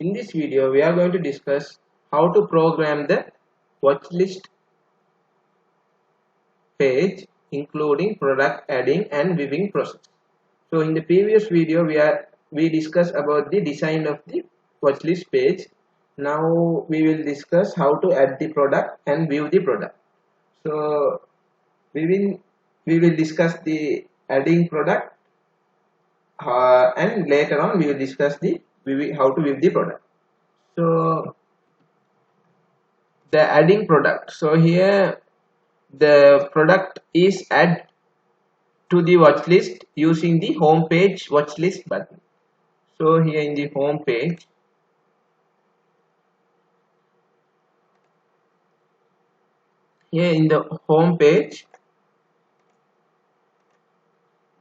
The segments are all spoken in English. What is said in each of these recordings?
In this video, we are going to discuss how to program the watchlist page, including product adding and viewing process. So, in the previous video, we discussed about the design of the watchlist page. Now, we will discuss how to add the product and view the product. So, we will discuss the adding product, and later on we will discuss the how to view the product. So the adding product, so here the product is add to the watch list using the home page watchlist button. So here in the home page,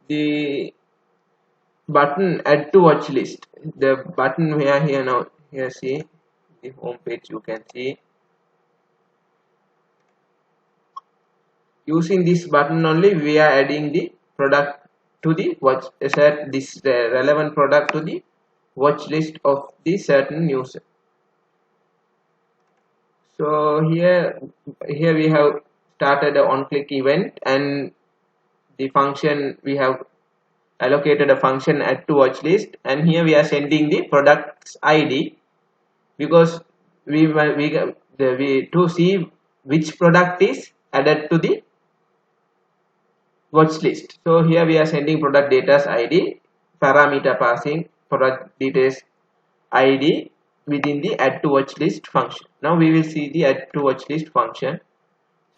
the button add to watch list, the button here now, here see the home page, you can see using this button only we are adding the product to the watch, set this relevant product to the watch list of the certain user. So here we have started a on click event, and the function, we have allocated a function add to watch list, and here we are sending the product's ID, because we to see which product is added to the watch list. So here we are sending product data's ID, parameter passing product details ID within the add to watch list function. Now we will see the add to watch list function.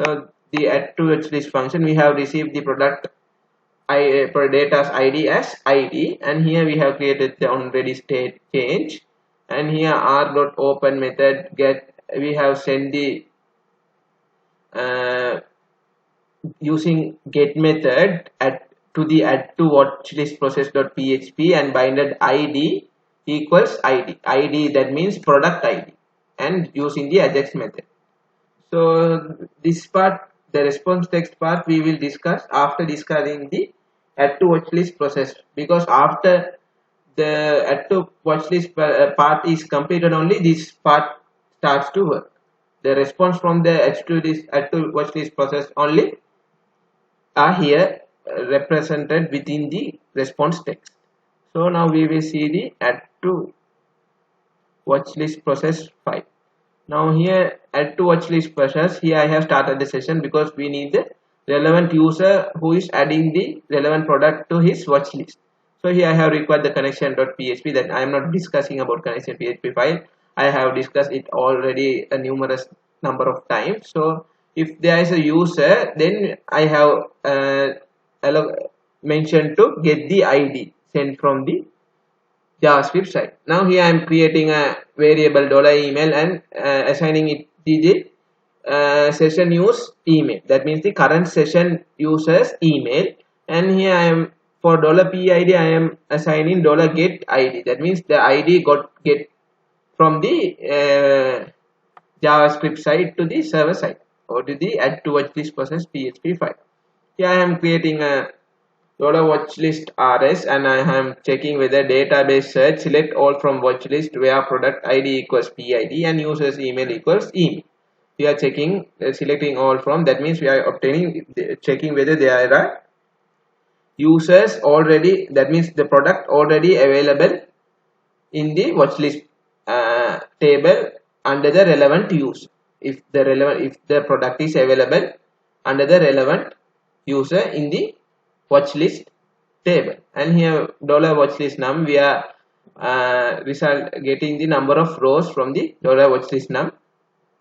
So the add to watch list function, we have received the product per data's ID as ID, and here we have created the onReady state change, and here r.open method get, we have sent the using get method to the add to watchlist process.php and binded ID equals ID, that means product ID, and using the ajax method. So this part, the response text part, we will discuss after discussing the add to watchlist process, because after the add to watchlist part is completed, only this part starts to work. The response from the add to watchlist process only are here represented within the response text. So now we will see the add to watchlist process file. Now here add to watchlist process, here I have started the session because we need the relevant user who is adding the relevant product to his watch list. So here I have required the connection.php, that I am not discussing about connection.php file. I have discussed it already a numerous number of times. So if there is a user, then I have mentioned to get the ID sent from the JavaScript side. Now here I am creating a variable $email and assigning it to the session use email, that means the current session user's email, and here I am for $PID I am assigning $get ID, that means the ID get from the JavaScript side to the server side, or to the add to watchlist process PHP file. Here I am creating a $watchlist rs, and I am checking whether database search select all from watchlist where product ID equals PID and user's email equals email. We are checking selecting all from, that means we are obtaining, checking whether there are users already, that means the product already available in the watchlist table under the relevant user. If the product is available under the relevant user in the watchlist table, and here $watchlist num, we are getting the number of rows from the $watchlist num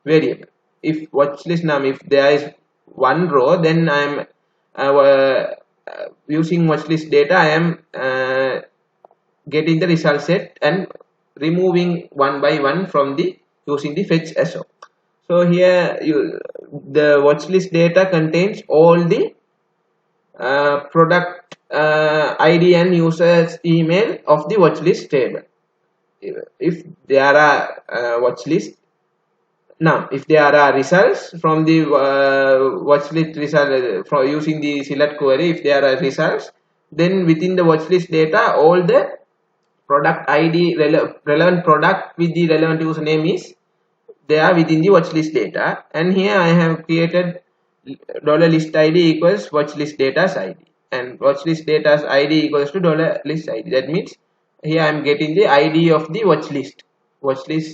variable. If watchlist num, if there is one row, then I am using watchlist data, I am getting the result set and removing one by one from the using the fetch SO. So here the watchlist data contains all the product ID and user's email of the watchlist table. If there are watchlist, now if there are results from the watchlist result from using the select query, if there are results, then within the watchlist data all the product ID relevant product with the relevant username is there within the watchlist data, and here I have created $list ID equals watchlist data's ID, and watchlist data's ID equals to $list ID. That means here I am getting the ID of the watchlist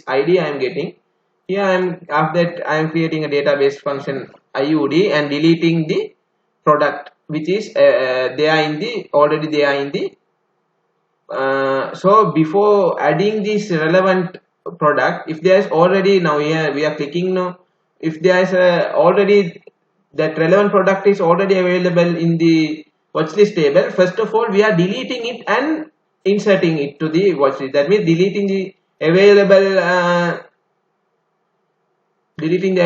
ID I am getting. Here after that I am creating a database function IUD and deleting the product which is already there in the so before adding this relevant product, if there is already, now here we are clicking now, if there is already that relevant product is already available in the watchlist table, first of all we are deleting it and inserting it to the watchlist. That means deleting the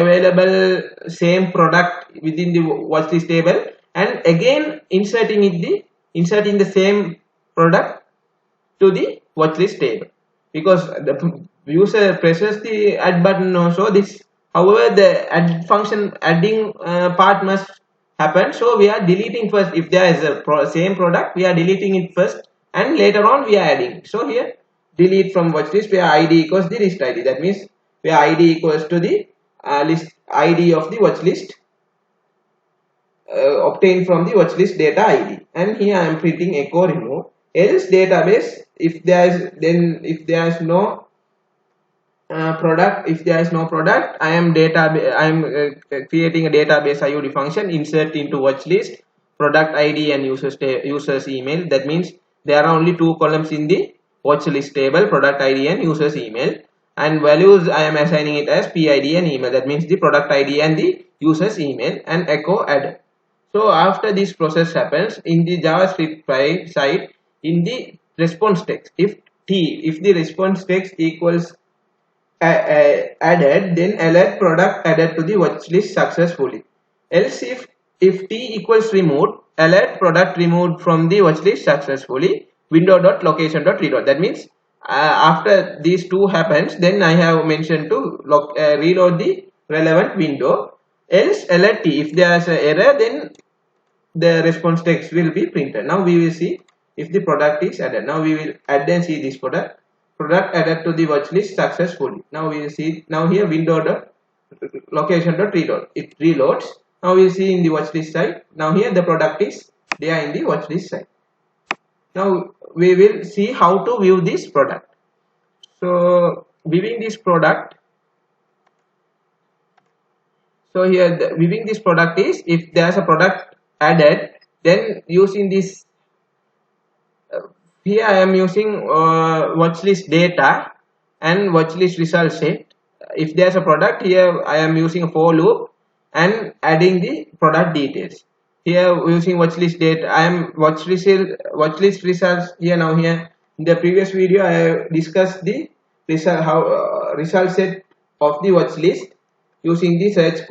available same product within the watchlist table, and again inserting the same product to the watchlist table, because the user presses the add button also. This, however, the adding part must happen. So we are deleting first. If there is a same product, we are deleting it first, and later on we are adding. So here delete from watchlist where ID equals the list ID. That means where ID equals to the list ID of the watchlist obtained from the watchlist data ID, and here I am printing echo remove else database. If there is no product, I am creating a database IOD function, insert into watchlist product ID and users email. That means there are only two columns in the watchlist table, product ID and users email, and values I am assigning it as PID and email. That means the product ID and the users email, and echo add. So after this process happens in the JavaScript side, in the response text, if the response text equals added, then alert product added to the watchlist successfully. Else if T equals removed, alert product removed from the watchlist successfully, window.location.reload. That means after these two happens, then I have mentioned to reload the relevant window. Else alert T, if there is an error, then the response text will be printed. Now we will see if the product is added. Now we will add and see this product added to the watchlist successfully. Now we will see, now here window.location.reload, it reloads. Now we will see in the watchlist side. Now here the product is there in the watchlist side. Now we will see how to view this product. So viewing this product, so here viewing this product is, if there is a product added, then using this here I am using watchlist data and watchlist result set. If there is a product, here I am using a for loop and adding the product details. Here using watchlist data, I am watchlist results. Here now here in the previous video I have discussed the result set of the watchlist using the search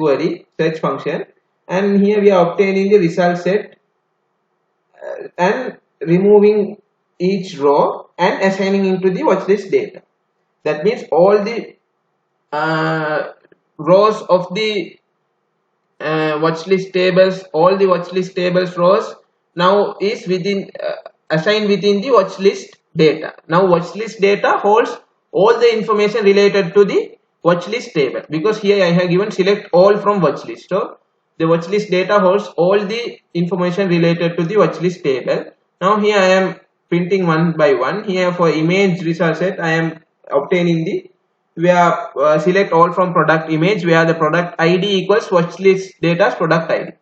function, and here we are obtaining the result set and removing each row and assigning into the watchlist data. That means all the rows of the watchlist tables, all the watchlist tables rows now is assigned within the watchlist data. Now watchlist data holds all the information related to the watchlist table, because here I have given select all from watchlist. So the watchlist data holds all the information related to the watchlist table. Now here I am printing one by one. Here for image result set, I am obtaining the select all from product image, where the product ID equals watchlist data's product ID.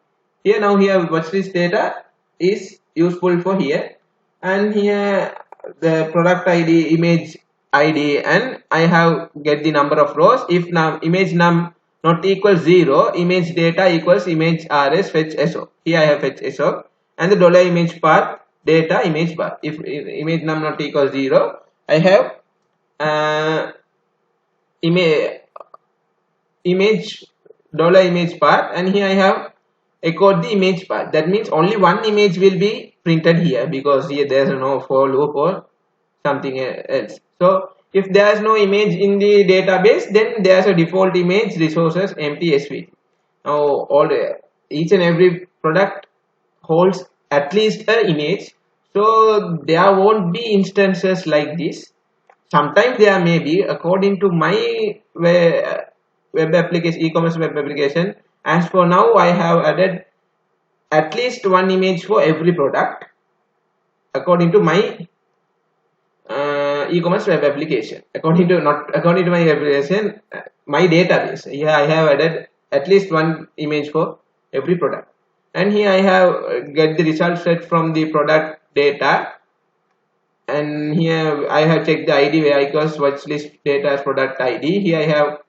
Here now here watchlist data is useful for here, and here the product ID, image ID, and I have get the number of rows. If now image num not equals 0, image data equals image rs fetch so. Here I have fetch so, and the $image path data image bar. If image num not equals 0, I have image $image path, and here I have echoed the image path. That means only one image will be printed here, because here there is no for loop or something else. So if there is no image in the database, then there is a default image resources empty svg. Now each and every product holds at least an image. So there won't be instances like this. Sometimes there may be, according to my web application, e-commerce web application. As for now, I have added at least one image for every product according to my e-commerce web application. According to my application, my database. Here I have added at least one image for every product, and here I have get the result set from the product data, and here I have checked the ID where equals watch list data as product ID. Here I have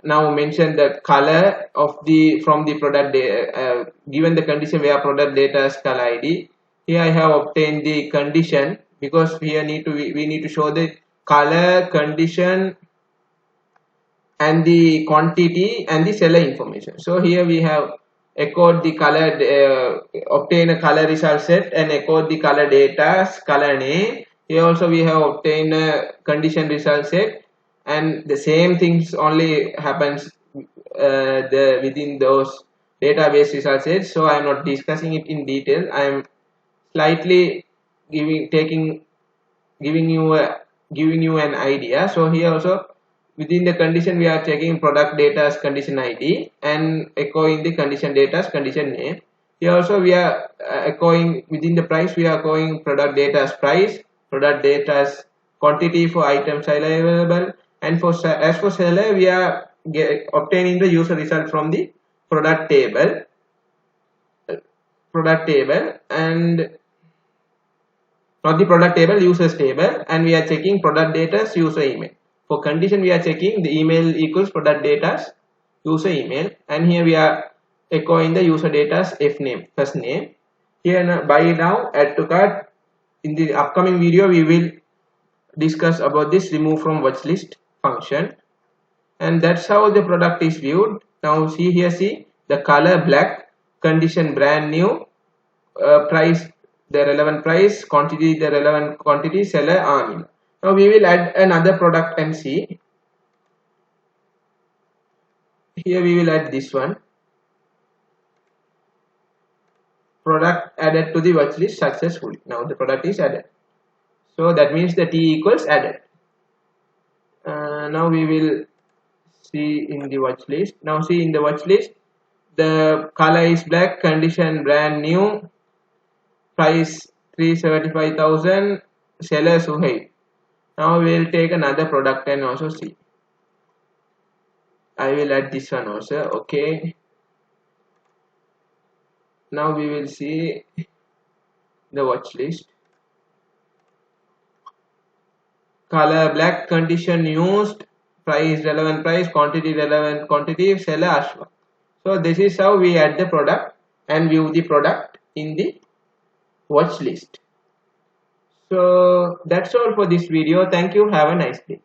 now mentioned the color of the from the product given the condition where product data as color ID. Here I have obtained the condition, because here we need to show the color, condition, and the quantity and the seller information. So here we have echoed the color, obtain a color result set and echoed the color data, color name. Here also we have obtained a condition result set, and the same things only happens within those database result sets. So I am not discussing it in detail. I am slightly giving you an idea. So here also within the condition we are checking product data as condition ID and echoing the condition data as condition name. Here also we are echoing within the price, we are echoing product data as price, product data as quantity for items available, and as for seller we are obtaining the user result from the product table and not the product table, users table, and we are checking product data's user email. For condition we are checking the email equals product data's user email, and here we are echoing the user data's first name. Here now, by now add to cart. In the upcoming video we will discuss about this remove from watch list function, and that's how the product is viewed. Now see the color black, condition brand new, price the relevant price, quantity the relevant quantity, seller army. Now we will add another product and see. Here we will add this one, product added to the watch list successfully. Now the product is added, so that means the T equals added. Now we will see in the watch list. Now see in the watch list, the color is black, condition brand new, price 375,000, seller Suhaib. Now we will take another product and also see. I will add this one also. Okay. Now we will see the watch list. Color black, condition used, price relevant price, quantity relevant quantity, seller Ashwa. So this is how we add the product and view the product in the watch list. So that's all for this video. Thank you. Have a nice day.